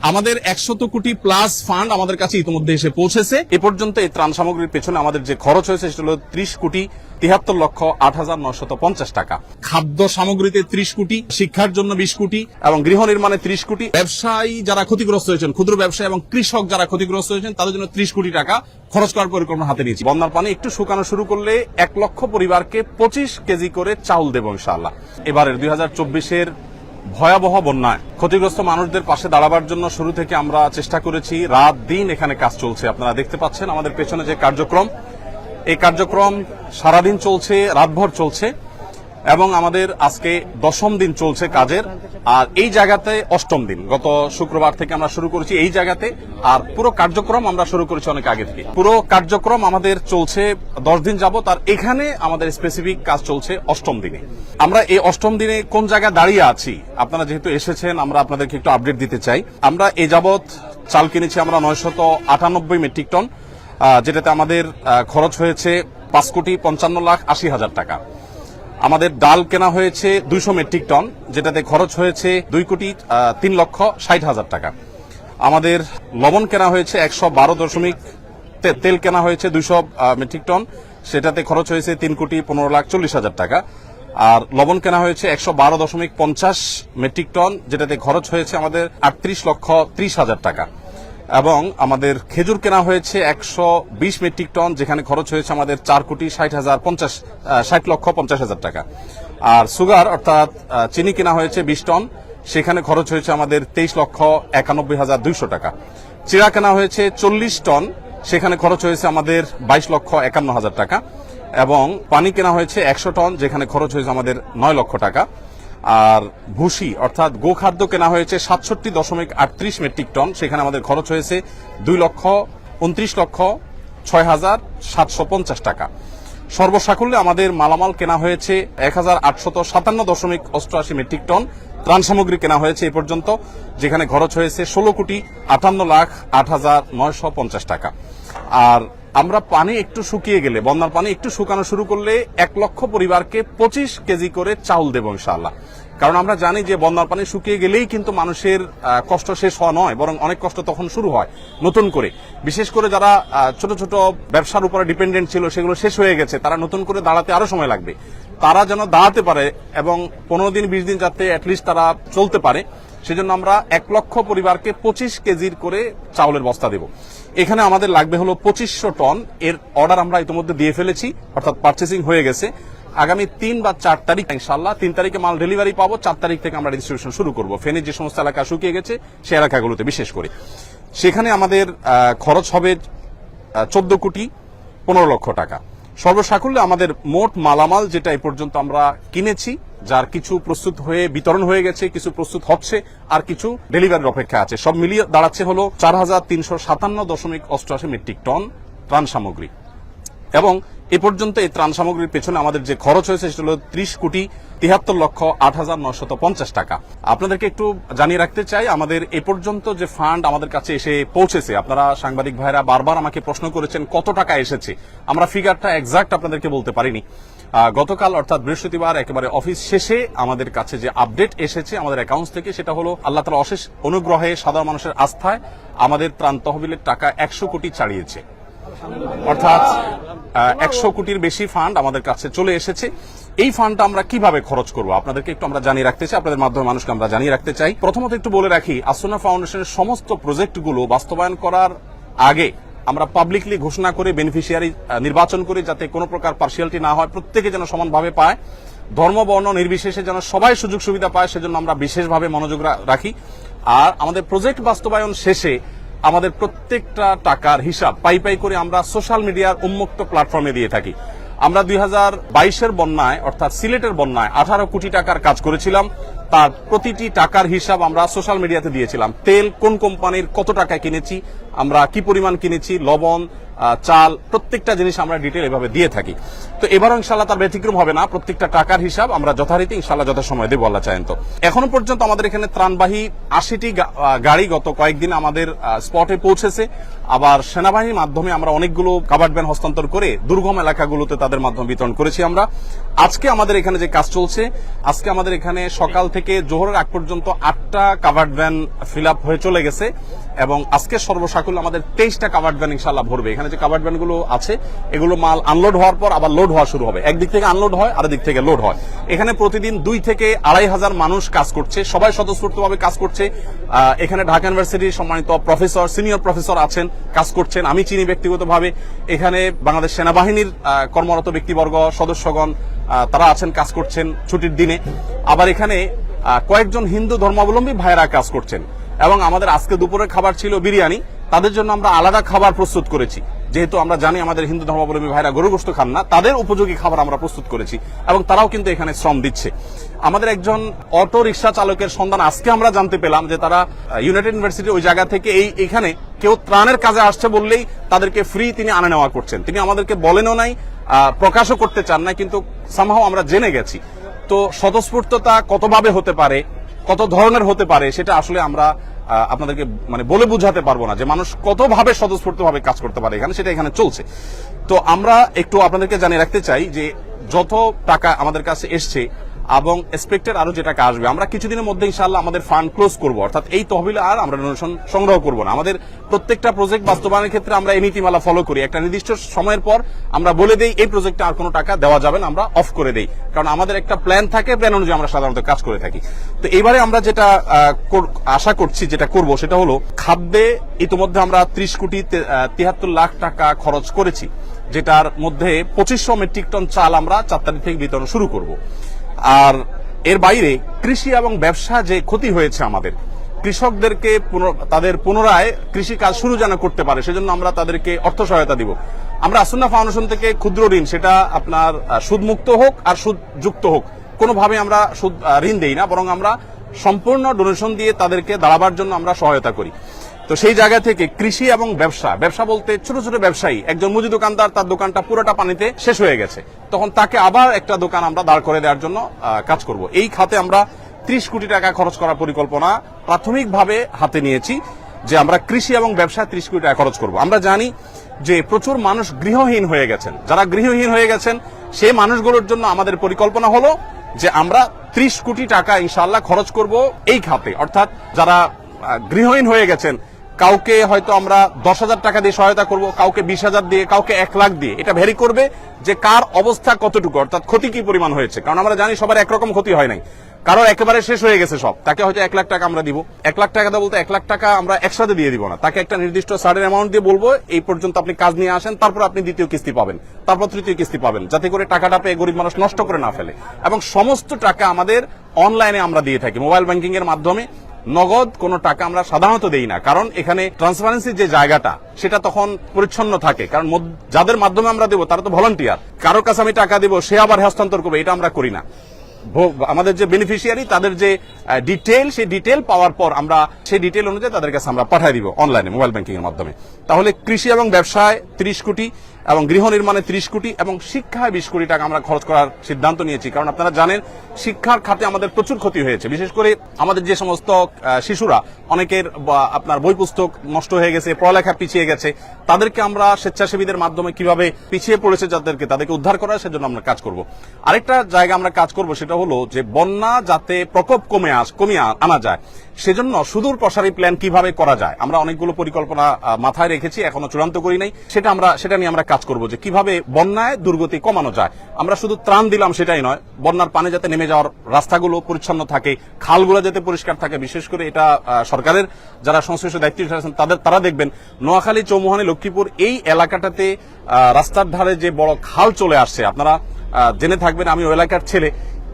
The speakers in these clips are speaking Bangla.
আমাদের 100 কোটি প্লাস ফান্ড আমাদের কাছে ইতিমধ্যে এসে পৌঁছেছে। এ পর্যন্ত এই ত্রাণ সামগ্রীর পেছনে আমাদের যে খরচ হয়েছে সেটা হলো 30,73,08,950 টাকা। খাদ্য সামগ্রীতে 30 কোটি, শিক্ষার জন্য 20 কোটি এবং গৃহ নির্মাণে 30 কোটি, ব্যবসায়ী যারা ক্ষতিগ্রস্ত হয়েছেন, ক্ষুদ্র ব্যবসায়ী এবং কৃষক যারা ক্ষতিগ্রস্ত হয়েছেন তাদের জন্য 30 কোটি টাকা খরচ করার পরিকল্পনা হাতে নিয়েছি। বন্যার পানি একটু শুকানো শুরু করলে 1 লক্ষ পরিবারকে 25 কেজি করে চাউল দেব ইনশাআল্লাহ। এবারের 2024-এর ভয়াবহ বন্যায় ক্ষতিগ্রস্ত মানুষদের পাশে দাঁড়াবার জন্য শুরু থেকে আমরা চেষ্টা করেছি। রাত দিন এখানে কাজ চলছে। আপনারা দেখতে পাচ্ছেন আমাদের পেছনে যে কার্যক্রম, এই কার্যক্রম সারাদিন চলছে, রাতভর চলছে এবং আমাদের আজকে 10ম দিন চলছে কাজের। আর এই জায়গাতে 8ম দিন, গত শুক্রবার থেকে আমরা শুরু করেছি এই জায়গাতে। আর পুরো কার্যক্রম আমরা শুরু করেছি অনেক আগে থেকে। পুরো কার্যক্রম আমাদের চলছে 10 দিন যাবত। আর এখানে আমাদের স্পেসিফিক কাজ চলছে 8ম দিনে। আমরা এই 8ম দিনে কোন জায়গায় দাঁড়িয়ে আছি, আপনারা যেহেতু এসেছেন আমরা আপনাদেরকে একটু আপডেট দিতে চাই। আমরা এই যাবত চাল কিনেছি আমরা 998 মেট্রিক টন, যেটাতে আমাদের খরচ হয়েছে 5,55,80,000 টাকা। আমাদের ডাল কেনা হয়েছে 200 মেট্রিক টন, যেটাতে খরচ হয়েছে 2,03,60,000 টাকা। আমাদের লবণ কেনা হয়েছে 112 তেল কেনা হয়েছে 200 মেট্রিক টন, সেটাতে খরচ হয়েছে 3,15,40,000 টাকা। আর লবণ কেনা হয়েছে 112.50 মেট্রিক টন, যেটাতে খরচ হয়েছে আমাদের 38,30,000 টাকা। এবং আমাদের খেজুর কেনা হয়েছে 120 মেট্রিক টন, যেখানে খরচ হয়েছে আমাদের 4,60,50,000 টাকা। আর সুগার অর্থাৎ চিনি কেনা হয়েছে 20 টন, সেখানে খরচ হয়েছে আমাদের 23,91,200 টাকা। চিড়া কেনা হয়েছে 40 টন, সেখানে খরচ হয়েছে আমাদের 22,51,000 টাকা। এবং পানি কেনা হয়েছে 100 টন, যেখানে খরচ হয়েছে আমাদের 9 লক্ষ টাকা। আর ভুসি অর্থাৎ গোখাদ্য কেনা হয়েছে 67.38 মেট্রিক টন, সেখানে আমাদের খরচ হয়েছে 2,29,06,750 টাকা। সর্বসাকুল্যে আমাদের মালামাল কেনা হয়েছে 1,857.88 মেট্রিক টন। ত্রাণ সামগ্রী কেনা হয়েছে এ পর্যন্ত, যেখানে খরচ হয়েছে 16,58,08,950 টাকা। আর আমরা পানি একটু শুকিয়ে গেলে, বন্যার পানি একটু শুকানো শুরু করলে 1 লক্ষ পরিবারকে 25 কেজি করে চাউল দেব ইনশাআল্লাহ। কারণ আমরা জানি যে বন্যার পানি শুকিয়ে গেলেই কিন্তু মানুষের কষ্ট শেষ হওয়া নয়, বরং অনেক কষ্ট তখন শুরু হয় নতুন করে। বিশেষ করে যারা ছোট ছোট ব্যবসার উপরে ডিপেন্ডেন্ট ছিল, সেগুলো শেষ হয়ে গেছে, তারা নতুন করে দাঁড়াতে আরো সময় লাগবে। তারা যেন দাঁড়াতে পারে এবং 15 দিন 20 দিন যাতে অ্যাটলিস্ট তারা চলতে পারে, সেজন্য আমরা 1 লক্ষ পরিবারকে 25 কেজির করে চাউলের বস্তা দেব। এখানে আমাদের লাগবে হলো 2500 টন। এর অর্ডার আমরা ইতিমধ্যে দিয়ে ফেলেছি, অর্থাৎ পার্চেসিং হয়ে গেছে। আগামী 3 বা 4 তারিখ ইনশাআল্লাহ, 3 তারিখে মাল ডেলিভারি পাবো, 4 তারিখ থেকে আমরা ডিস্ট্রিবিউশন শুরু করব। ফেনীর যে সমস্ত এলাকা শুকিয়ে গেছে সেই এলাকাগুলোতে বিশেষ করে। সেখানে আমাদের খরচ হবে 14,15,00,000 টাকা। সর্বসাকুল্যে আমাদের মোট মালামাল যেটা এই পর্যন্ত আমরা কিনেছি, যার কিছু প্রস্তুত হয়ে বিতরণ হয়ে গেছে, কিছু প্রস্তুত হচ্ছে, আর কিছু ডেলিভারির অপেক্ষা আছে, সব মিলিয়ে দাঁড়াচ্ছে হলো 4,357.88 মেট্রিক টন ত্রাণ সামগ্রী। এবং এ পর্যন্ত এই ত্রাণ সামগ্রীর পেছনে আমাদের যে খরচ হয়েছে সেটা হলো 30,73,08,950 টাকা। আপনাদেরকে একটু জানিয়ে রাখতে চাই, আমাদের এ পর্যন্ত যে ফান্ড আমাদের কাছে এসে পৌঁছেছে, আপনারা সাংবাদিক ভাইরা বারবার আমাকে প্রশ্ন করেছেন কত টাকা এসেছে। আমরা ফিগারটা এক্সাক্ট আপনাদেরকে বলতে পারিনি। গতকাল অর্থাৎ বৃহস্পতিবার একেবারে অফিস শেষে আমাদের কাছে যে আপডেট এসেছে আমাদের অ্যাকাউন্টস থেকে, সেটা হলো আল্লাহ তাআলার অশেষ অনুগ্রহে, সাধারণ মানুষের আস্থায় আমাদের ত্রাণ তহবিলের টাকা 100 কোটি ছাড়িয়েছে। অর্থাৎ 100 কোটির বেশি ফান্ড আমাদের কাছে চলে এসেছে। এই ফান্ডটা আমরা কিভাবে খরচ করব আপনাদেরকে একটু আমরা জানিয়ে রাখতে চাই, আপনাদের মাধ্যমে মানুষকে আমরা জানিয়ে রাখতে চাই। প্রথমত একটু বলে রাখি, আসুন্নাহ ফাউন্ডেশনের সমস্ত প্রজেক্টগুলো বাস্তবায়ন করার আগে আমরা পাবলিকলি ঘোষণা করে বেনিফিশিয়ারি নির্বাচন করি, যাতে কোনো প্রকার পার্সিয়ালিটি না হয়, প্রত্যেকে যেন সমানভাবে পায়, ধর্ম বর্ণ নির্বিশেষে যেন সবাই সুযোগ সুবিধা পায়, সেজন্য আমরা বিশেষভাবে মনোযোগ রাখি। আর আমাদের প্রজেক্ট বাস্তবায়ন শেষে আমাদের প্রত্যেকটা টাকার হিসাব পাই করে আমরা সোশ্যাল মিডিয়ার উন্মুক্ত প্ল্যাটফর্মে দিয়ে থাকি। আমরা 2022-এর বন্যায় অর্থাৎ সিলেটের বন্যায় 18 কোটি টাকার কাজ করেছিলাম, তার প্রতিটি টাকার হিসাব আমরা সোশ্যাল মিডিয়াতে দিয়েছিলাম। তেল কোন কোম্পানির কত টাকায় কিনেছি, আমরা কি পরিমাণ কিনেছি, লবণ, চাল, প্রত্যেকটা জিনিস আমরা ডিটেল এভাবে দিয়ে থাকি। তো এবারও ইনশাল্লাহ তার ব্যতিক্রম হবে না, প্রত্যেকটা টাকার হিসাব আমরা যথারীতি ইনশাল্লাহ যথাসময় দেবো আল্লাহ চাহেন তো। এখনো পর্যন্ত আমাদের এখানে ত্রাণবাহী 80টি গাড়ি গত কয়েকদিন আমাদের স্পটে পৌঁছেছে। আবার সেনাবাহিনীর মাধ্যমে আমরা অনেকগুলো কাভার্ড ভ্যান হস্তান্তর করে দুর্গম এলাকাগুলোতে তাদের মাধ্যমে বিতরণ করেছি আমরা। আজকে আমাদের এখানে যে কাজ চলছে, আজকে আমাদের এখানে সকাল থেকে জোহরের আগ পর্যন্ত 8টা কাভার্ড ভ্যান ফিল আপ হয়ে চলে গেছে এবং আজকে সর্বসাকুল্য আমাদের 23টা কাভার্ড ভ্যান ইনশাল্লাহ ভরবে। এখানে যে কাভার্ড ভ্যান গুলো আছে এগুলো মাল আনলোড হওয়ার পর আবার লোড হওয়া শুরু হবে। একদিক থেকে আনলোড হয় আর দিক থেকে লোড হয়। এখানে প্রতিদিন 2 থেকে 2,500 মানুষ কাজ করছে, সবাই স্বতঃস্ফূর্তভাবে কাজ করছে। এখানে ঢাকা ইউনিভার্সিটির সম্মানিত প্রফেসর, সিনিয়র প্রফেসর আছেন, কাজ করছেন, আমি চিনি ব্যক্তিগতভাবে। এখানে বাংলাদেশ সেনাবাহিনীর কর্মরত ব্যক্তিবর্গ, সদস্যগণ তারা আছেন, কাজ করছেন ছুটির দিনে। আবার এখানে কয়েকজন হিন্দু ধর্মাবলম্বী ভাইয়েরা কাজ করছেন এবং আমাদের আজকে দুপুরের খাবার ছিল বিরিয়ানি। তাদের জন্য আমরা আলাদা খাবার প্রস্তুত করেছি, যেহেতু আমরা জানি আমাদের হিন্দু ধর্মাবলম্বী ভাইরা গরু গোশত খান না, তাদের উপযোগী খাবার আমরা প্রস্তুত করেছি এবং তারাও কিন্তু এখানে শ্রম দিচ্ছে। আমাদের একজন অটো রিক্সা চালকের সন্ধান আজকে আমরা জানতে পেলাম যে তারা ইউনাইটেড ইউনিভার্সিটি ওই জায়গা থেকে এখানে কেউ ত্রাণের কাজে আসছে বললেই তাদেরকে ফ্রি তিনি আনা নেওয়া করছেন। তিনি আমাদেরকে বলেনও নাই, প্রকাশও করতে চান না, কিন্তু সামহাও আমরা জেনে গেছি। তো স্বতঃস্ফূর্ততা কতভাবে হতে পারে, কত ধরনের হতে পারে, সেটা আসলে আমরা আপনাদেরকে বলে বুঝাতে পারবো না যে মানুষ কতভাবে স্বতঃস্ফূর্তভাবে কাজ করতে পারে এখানে, সেটা এখানে চলছে। তো আমরা একটু আপনাদেরকে জানিয়ে রাখতে চাই যে যত টাকা আমাদের কাছে এসছে এবং এক্সপেক্টেড আরো যে টাকা আসবে, আমরা কিছুদিনের মধ্যে ইনশাআল্লাহ আমাদের ফান্ড ক্লোজ করব, অর্থাৎ এই তহবিলে আর আমরা ডোনেশন সংগ্রহ করব না। আমাদের প্রত্যেকটা প্রজেক্ট বাস্তবায়নের ক্ষেত্রে আমরা এই নীতিমালা ফলো করি। একটা নির্দিষ্ট সময়ের পর আমরা বলে দেই এই প্রজেক্টে আর কোনো টাকা দেওয়া যাবে না, আমরা অফ করে দেই, কারণ আমাদের একটা প্ল্যান থাকে, প্ল্যান অনুযায়ী আমরা সাধারণত কাজ করে থাকি। তো এবারে আমরা যেটা আশা করছি, যেটা করব, সেটা হলো খাদ্যে ইতিমধ্যে আমরা 30 কোটি 73 লাখ টাকা খরচ করেছি, যেটার মধ্যে 2500 মেট্রিক টন চাল আমরা 4 তারিখ থেকে বিতরণ শুরু করব। আর এর বাইরে কৃষি এবং ব্যবসা যে ক্ষতি হয়েছে আমাদের কৃষকদেরকে তাদের পুনরায় কৃষি কাজ শুরু যেন করতে পারে, সেজন্য আমরা তাদেরকে অর্থ সহায়তা দিব। আমরা আসুন্না ফাউন্ডেশন থেকে ক্ষুদ্র ঋণ, সেটা আপনার সুদমুক্ত হোক আর সুদযুক্ত হোক, কোনোভাবে আমরা সুদ ঋণ দেই না, বরং আমরা সম্পূর্ণ ডোনেশন দিয়ে তাদেরকে দাঁড়াবার জন্য আমরা সহায়তা করি। তো সেই জায়গা থেকে কৃষি এবং ব্যবসা বলতে ছোট ছোট ব্যবসায়ী, একজন মুদি দোকানদার, তার দোকানটা পুরোটা পানিতে শেষ হয়ে গেছে, তখন তাকে আবার একটা দোকান আমরা দাঁড় করে দেওয়ার জন্য কাজ করব। এই খাতে আমরা 30 কোটি টাকা খরচ করার পরিকল্পনা প্রাথমিকভাবে হাতে নিয়েছি, যে আমরা কৃষি এবং ব্যবসায় 30 কোটি টাকা খরচ করব। আমরা জানি যে প্রচুর মানুষ গৃহহীন হয়ে গেছেন, যারা গৃহহীন হয়ে গেছেন সেই মানুষগুলোর জন্য আমাদের পরিকল্পনা হলো যে আমরা 30 কোটি টাকা ইনশাআল্লাহ খরচ করব এই খাতে। অর্থাৎ যারা গৃহহীন হয়ে গেছেন, কাউকে হয়তো আমরা 10,000 টাকা দিয়ে সহায়তা করব, কাউকে 20,000 দিয়ে, কাউকে 1 লাখ দিয়ে। এটা ভ্যারি করবে যে কার অবস্থা কতটুকু, অর্থাৎ ক্ষতি কি পরিমাণ হয়েছে, কারণ আমরা জানি সবার একরকম ক্ষতি হয় নাই, কারোর একেবারে শেষ হয়ে গেছে সব, তাকে হয়তো 1 লাখ টাকা আমরা দিব। 1 লাখ টাকা দেওয়া বলতে 1 লাখ টাকা আমরা একসাথে দিয়ে দিব না, তাকে একটা নির্দিষ্ট সার্টেন অ্যামাউন্ট দিয়ে বলবো এই পর্যন্ত আপনি কাজ নিয়ে আসেন, তারপর আপনি দ্বিতীয় কিস্তি পাবেন, তারপর তৃতীয় কিস্তি পাবেন, যাতে করে টাকাটা পেয়ে গরিব মানুষ নষ্ট করে না ফেলে। এবং সমস্ত টাকা আমাদের অনলাইনে আমরা দিয়ে থাকি, মোবাইল ব্যাংকিং এর মাধ্যমে। নগদ কোনো টাকা আমরা সাধারণত দেই না, কারণ এখানে ট্রান্সপারেন্সির যে জায়গাটা সেটা তখন পরিচ্ছন্ন থাকে, কারণ যাদের মাধ্যমে আমরা দেবো তারা তো ভলান্টিয়ার, কারোর কাছে আমি টাকা দেবো সে আবার হস্তান্তর করবে, এটা আমরা করি না। আমাদের যে বেনিফিশিয়ারি, তাদের যে ডিটেল, সেই ডিটেল পাওয়ার পর আমরা সেই ডিটেল অনুযায়ী তাদের কাছে আমরা পাঠিয়ে দিব অনলাইনে, মোবাইল ব্যাংকিং এর মাধ্যমে। তাহলে কৃষি এবং ব্যবসায় 30 কোটি এবং গৃহ নির্মাণে 30 কোটি এবং শিক্ষায় 20 কোটি টাকা আমরা খরচ করার সিদ্ধান্ত নিয়েছি, কারণ আপনারা জানেন শিক্ষার খাতে আমাদের প্রচুর ক্ষতি হয়েছে। বিশেষ করে আমাদের যে সমস্ত শিশুরা, অনেকের আপনার বই পুস্তক নষ্ট হয়ে গেছে, পড়ালেখা পিছিয়ে গেছে, তাদেরকে আমরা স্বেচ্ছাসেবীদের মাধ্যমে কিভাবে পিছিয়ে পড়েছে তাদেরকে উদ্ধার করার, সেজন্য আমরা কাজ করব। আরেকটা জায়গা আমরা কাজ করব, সেটা হলো যে বন্যা যাতে প্রকোপ কমিয়ে আনা যায়, সেজন্য সুদূর প্রসারী প্ল্যান কিভাবে করা যায়, আমরা অনেকগুলো পরিকল্পনা মাথায় রেখেছি, এখনো চূড়ান্ত করি নাই। সেটা নিয়ে আমরা কাজ করব যে কিভাবে বন্যায় দুর্গতি কমানো যায়। আমরা শুধু ত্রাণ দিলাম সেটাই নয়, বন্যার পানি যাতে নেমে যাওয়ার রাস্তাগুলো পরিচ্ছন্ন থাকে, খালগুলো যাতে পরিষ্কার থাকে। বিশেষ করে এটা সরকারের যারা সংশ্লিষ্ট দায়িত্ব আছেন তারা দেখবেন, নোয়াখালী, চৌমুহনী, লক্ষ্মীপুর এই এলাকাটাতে রাস্তার ধারে যে বড় খাল চলে আসছে, আপনারা জেনে থাকবেন, আমি ওই এলাকার ছেলে,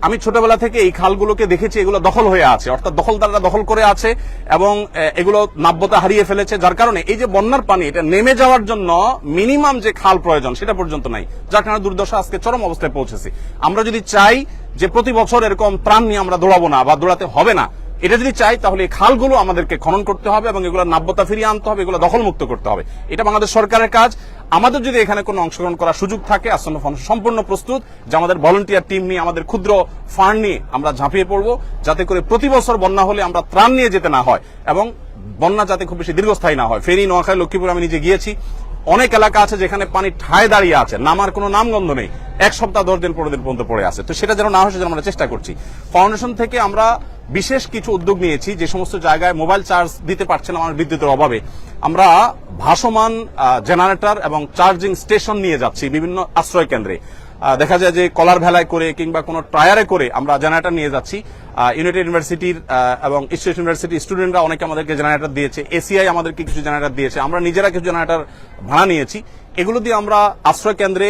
আমি ছোটবেলা থেকে এই খালগুলোকে দেখেছি, এগুলো দখল হয়ে আছে, অর্থাৎ দখলদাররা দখল করে আছে এবং এগুলো নাব্যতা হারিয়ে ফেলেছে, যার কারণে এই যে বন্যার পানি এটা নেমে যাওয়ার জন্য মিনিমাম যে খাল প্রয়োজন সেটা পর্যন্ত নাই, যার কারণে দুর্দশা আজকে চরম অবস্থায় পৌঁছেছে। আমরা যদি চাই যে প্রতি বছর এরকম ত্রাণ নিয়ে আমরা দৌড়াবো না বা দৌড়াতে হবে না, এটা যদি চাই তাহলে এই খালগুলো আমাদেরকে খনন করতে হবে এবং এগুলো নাব্যতা ফিরিয়ে আনতে হবে, এগুলো দখলমুক্ত করতে হবে। এটা বাংলাদেশ সরকারের কাজ। আমাদের যদি এখানে কোনো অংশগ্রহণ করার সুযোগ থাকে, আসন্ন ফাউন্ডেশন সম্পূর্ণ প্রস্তুত যে আমাদের ভলান্টিয়ার টিম নিয়ে, আমাদের ক্ষুদ্র ফান্ড নিয়ে আমরা ঝাঁপিয়ে পড়বো, যাতে করে প্রতি বছর বন্যা হলে আমরা ত্রাণ নিয়ে যেতে না হয় এবং বন্যা যাতে খুব বেশি দীর্ঘস্থায়ী না হয়। ফেনী, নোয়াখালী, লক্ষ্মীপুর আমি নিজে গিয়েছি, অনেক এলাকা আছে যেখানে পানি ঠায় দাঁড়িয়ে আছে, নামার কোনো নামগন্ধ নেই, 1 সপ্তাহ 10 দিন 15 দিন পর্যন্ত পড়ে আছে। তো সেটা যেন না হয় সেজন্য আমরা চেষ্টা করছি। ফাউন্ডেশন থেকে আমরা বিশেষ কিছু উদ্যোগ নিয়েছি। যে সমস্ত জায়গায় মোবাইল চার্জ দিতে পারছে না মানুষ বিদ্যুতের অভাবে, আমরা ভাসমান জেনারেটর এবং চার্জিং স্টেশন নিয়ে যাচ্ছি বিভিন্ন আশ্রয় কেন্দ্রে। দেখা যায় যে কলার ভেলায় করে কিংবা কোনো টায়ারে করে আমরা জেনারেটর নিয়ে যাচ্ছি। ইউনাইটেড ইউনিভার্সিটির এবং ইস্ট ইউনিভার্সিটির স্টুডেন্টরা অনেকে আমাদেরকে জেনারেটর দিয়েছে, এসিআই আমাদেরকে কিছু জেনারেটর দিয়েছে, আমরা নিজেরা কিছু জেনারেটর ভাড়া নিয়েছি। এগুলো দিয়ে আমরা আশ্রয় কেন্দ্রে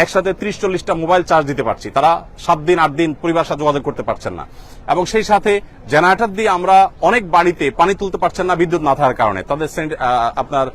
একসাথে 30-40টা মোবাইল চার্জ দিতে পারছি। তারা 7 দিন 8 দিন পরিবার সাথে যোগাযোগ করতে পারছেন না, এবং সেই সাথে জেনারেটর দিয়ে আমরা অনেক বাড়িতে পানি তুলতে পারছেন না বিদ্যুৎ না থাকার কারণে। তাদের আপনার